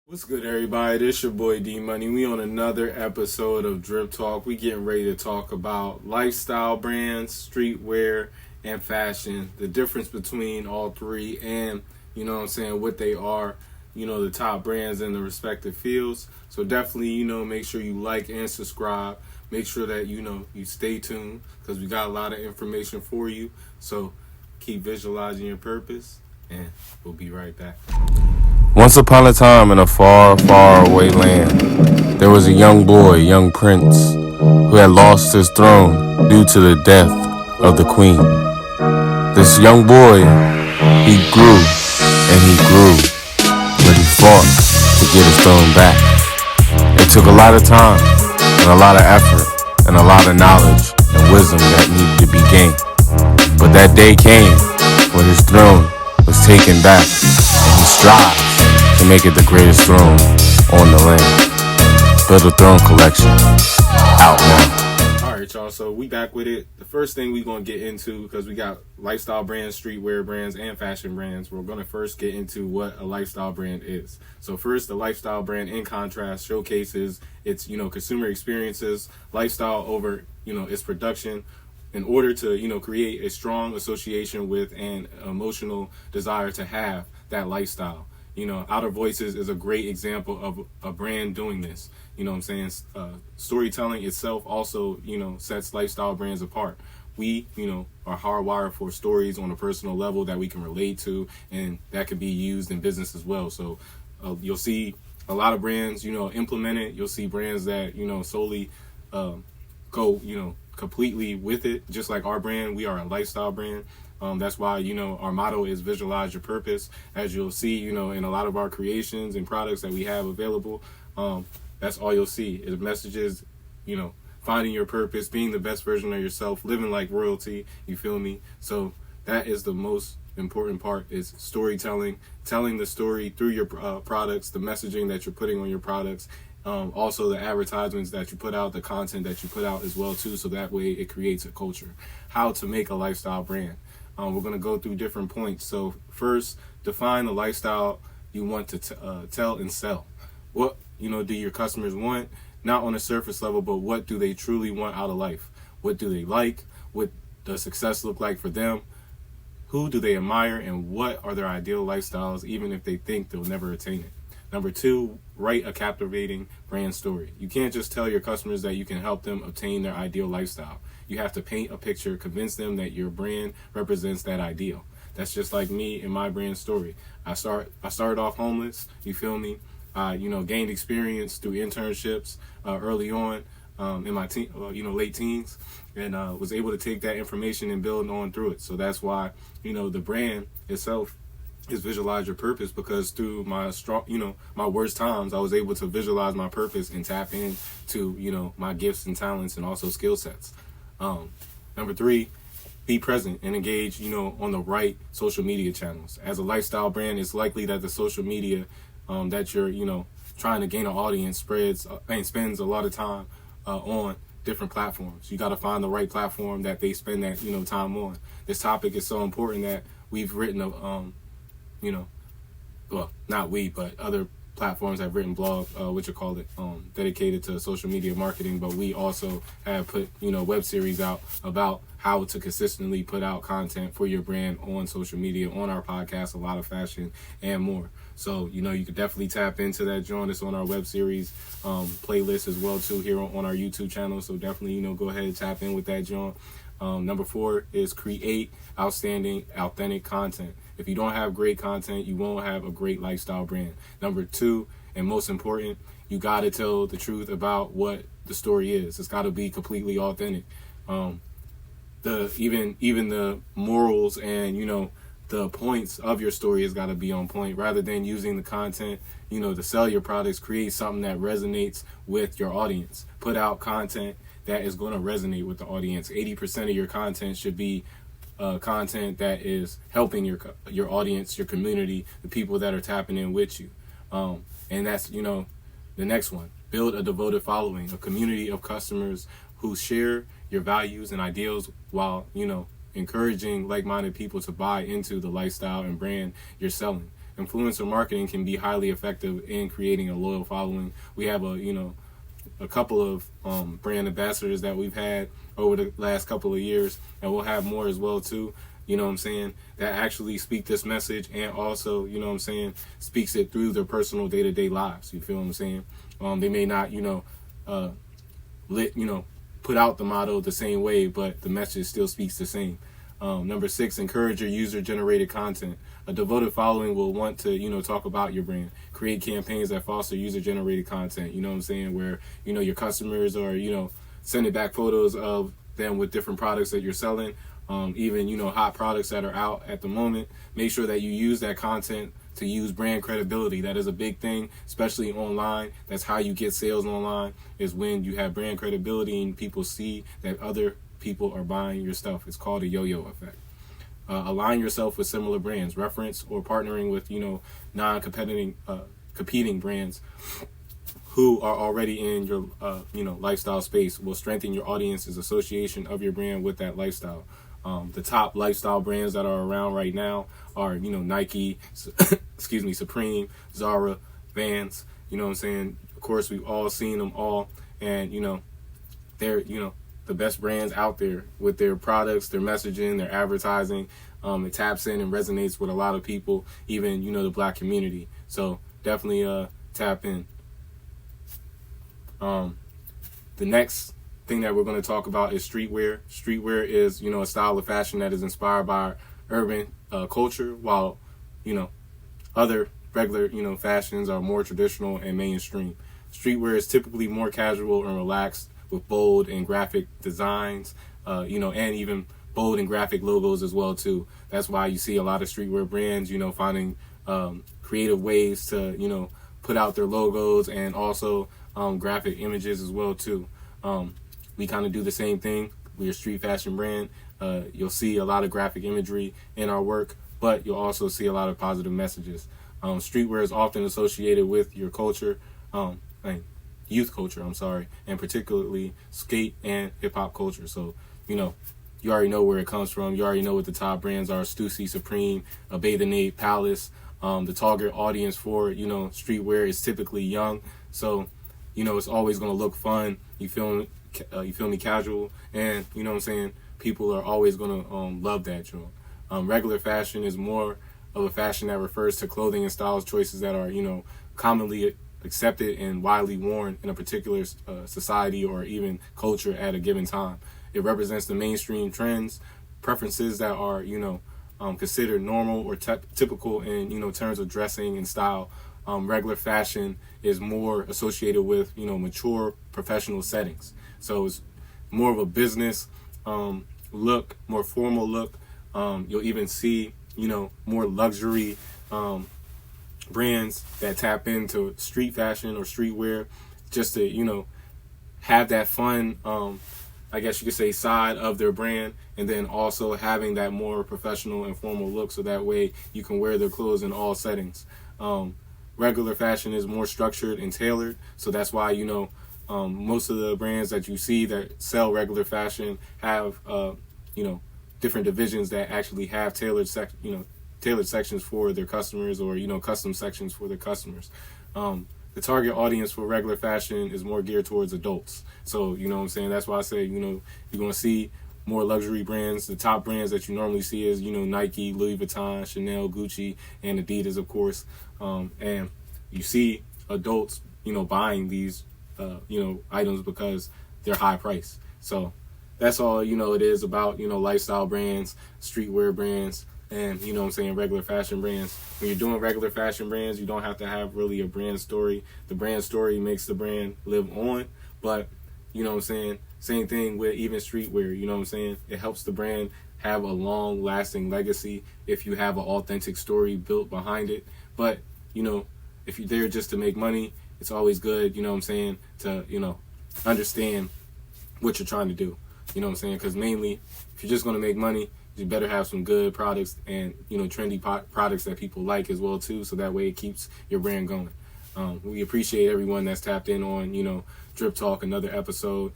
What's good, everybody? This your boy D Money. We on another episode of Drip Talk. We getting ready to talk about lifestyle brands, streetwear, and fashion. The difference between all three, and what they are. The top brands in the respective fields. So definitely, make sure you like and subscribe. Make sure that you stay tuned because we got a lot of information for you. So keep visualizing your purpose, and we'll be right back. Once upon a time in a far, far away land, there was a young boy, young prince, who had lost his throne due to the death of the queen. This young boy, he grew and he grew, but he fought to get his throne back. It took a lot of time and a lot of effort and a lot of knowledge and wisdom that needed to be gained. But that day came when his throne was taken back, and he strives to make it the greatest throne on the land. Build a Throne collection, out now. Alright, y'all, so we back with it. The first thing we going to get into, because we got lifestyle brands, streetwear brands, and fashion brands, we're going to first get into what a lifestyle brand is. So first, the lifestyle brand, in contrast, showcases its, consumer experiences, lifestyle over, its production, in order to, create a strong association with an emotional desire to have that lifestyle. Outer Voices is a great example of a brand doing this. Storytelling itself also, sets lifestyle brands apart. We, are hardwired for stories on a personal level that we can relate to, and that can be used in business as well. So you'll see a lot of brands, implement it. You'll see brands that, solely go, completely with it. Just like our brand, we are a lifestyle brand. That's why, our motto is visualize your purpose. As you'll see, in a lot of our creations and products that we have available, that's all you'll see is messages, finding your purpose, being the best version of yourself, living like royalty. You feel me? So that is the most important part, is storytelling, telling the story through your products, the messaging that you're putting on your products. Also the advertisements that you put out, the content that you put out as well too. So that way it creates a culture. How to make a lifestyle brand. We're going to go through different points. So first, define the lifestyle you want to tell and sell. What, do your customers want? Not on a surface level, but what do they truly want out of life? What do they like? What does success look like for them? Who do they admire? And what are their ideal lifestyles, even if they think they'll never attain it? Number two, write a captivating brand story. You can't just tell your customers that you can help them obtain their ideal lifestyle. You have to paint a picture, convince them that your brand represents that ideal. That's just like me and my brand story. I started off homeless, you feel me? Gained experience through internships early on in my late teens, and was able to take that information and build on through it. So that's why, the brand itself is visualize your purpose, because through my my worst times, I was able to visualize my purpose and tap into, my gifts and talents and also skill sets. Number three, be present and engage, on the right social media channels. As a lifestyle brand, it's likely that the social media that you're, trying to gain an audience spends a lot of time on different platforms. You got to find the right platform that they spend that, time on. This topic is so important that we've written well, not we, but other platforms have written blog, dedicated to social media marketing, but we also have put, web series out about how to consistently put out content for your brand on social media, on our podcast, a lot of fashion and more. So, you could definitely tap into that, join us on our web series playlist as well too here on our YouTube channel. So definitely, go ahead and tap in with that, John. Number four is create outstanding, authentic content. If you don't have great content, you won't have a great lifestyle brand. Number two, and most important, you got to tell the truth about what the story is. It's got to be completely authentic. Even the morals and, the points of your story has got to be on point. Rather than using the content, to sell your products, create something that resonates with your audience. Put out content that is going to resonate with the audience. 80% of your content should be content that is helping your audience, your community, the people that are tapping in with you. And that's, the next one. Build a devoted following, a community of customers who share your values and ideals while, encouraging like-minded people to buy into the lifestyle and brand you're selling. influencer marketing can be highly effective in creating a loyal following. We have a couple of brand ambassadors that we've had over the last couple of years, and we'll have more as well too, that actually speak this message, and also, speaks it through their personal day-to-day lives. You feel what I'm saying? They may not, put out the motto the same way, but the message still speaks the same. Number 6, encourage your user-generated content. A devoted following will want to, talk about your brand, create campaigns that foster user-generated content, where, your customers are, sending back photos of them with different products that you're selling, even, hot products that are out at the moment. Make sure that you use that content to use brand credibility. That is a big thing, especially online. That's how you get sales online, is when you have brand credibility and people see that other people are buying your stuff. It's called a yo-yo effect. Align yourself with similar brands. Reference or partnering with, non-competing competing brands who are already in your, lifestyle space will strengthen your audience's association of your brand with that lifestyle. The top lifestyle brands that are around right now are, Nike, Supreme, Zara, Vans. Of course, we've all seen them all, and, they're, the best brands out there with their products, their messaging, their advertising. It taps in and resonates with a lot of people, even, the Black community. So definitely tap in. The next thing that we're going to talk about is streetwear. Streetwear is, a style of fashion that is inspired by urban culture, while, other regular, fashions are more traditional and mainstream. Streetwear is typically more casual and relaxed, with bold and graphic designs, and even bold and graphic logos as well too. That's why you see a lot of streetwear brands, finding creative ways to, put out their logos, and also graphic images as well too. We kind of do the same thing. We're a street fashion brand. You'll see a lot of graphic imagery in our work, but you'll also see a lot of positive messages. Streetwear is often associated with your culture, youth culture, and particularly skate and hip hop culture. So, you already know where it comes from. You already know what the top brands are: Stussy, Supreme, Bathe&Aid, Palace. The target audience for, streetwear is typically young. So, it's always going to look fun. You feel me, casual, and, people are always going to love that. Regular fashion is more of a fashion that refers to clothing and styles choices that are, commonly accepted and widely worn in a particular society or even culture at a given time. It represents the mainstream trends, preferences that are, considered normal or typical in, terms of dressing and style. Regular fashion is more associated with, mature professional settings. So it's more of a business look, more formal look. You'll even see, more luxury brands that tap into street fashion or streetwear, just to, have that fun, I guess you could say, side of their brand, and then also having that more professional and formal look, so that way you can wear their clothes in all settings. Regular fashion is more structured and tailored, so that's why, most of the brands that you see that sell regular fashion have, different divisions that actually have tailored sections for their customers, or, custom sections for their customers. The target audience for regular fashion is more geared towards adults. So, that's why I say, you're going to see more luxury brands. The top brands that you normally see is, Nike, Louis Vuitton, Chanel, Gucci, and Adidas, of course. And you see adults, buying these, items because they're high price. So that's all, it is about, lifestyle brands, streetwear brands, and, regular fashion brands. When you're doing regular fashion brands, you don't have to have really a brand story. The brand story makes the brand live on, but, same thing with even streetwear, it helps the brand have a long lasting legacy if you have an authentic story built behind it. But, if you're there just to make money, it's always good, to, understand what you're trying to do, because mainly if you're just going to make money, you better have some good products and, trendy products that people like as well too, so that way it keeps your brand going. We appreciate everyone that's tapped in on, Drip Talk, another episode.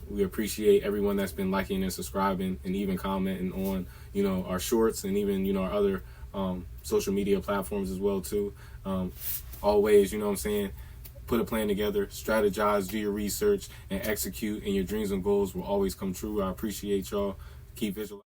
We appreciate everyone that's been liking and subscribing and even commenting on, our shorts and even, our other social media platforms as well too. Always, you know what I'm saying, put a plan together, strategize, do your research, and execute, and your dreams and goals will always come true. I appreciate y'all. Keep visualizing.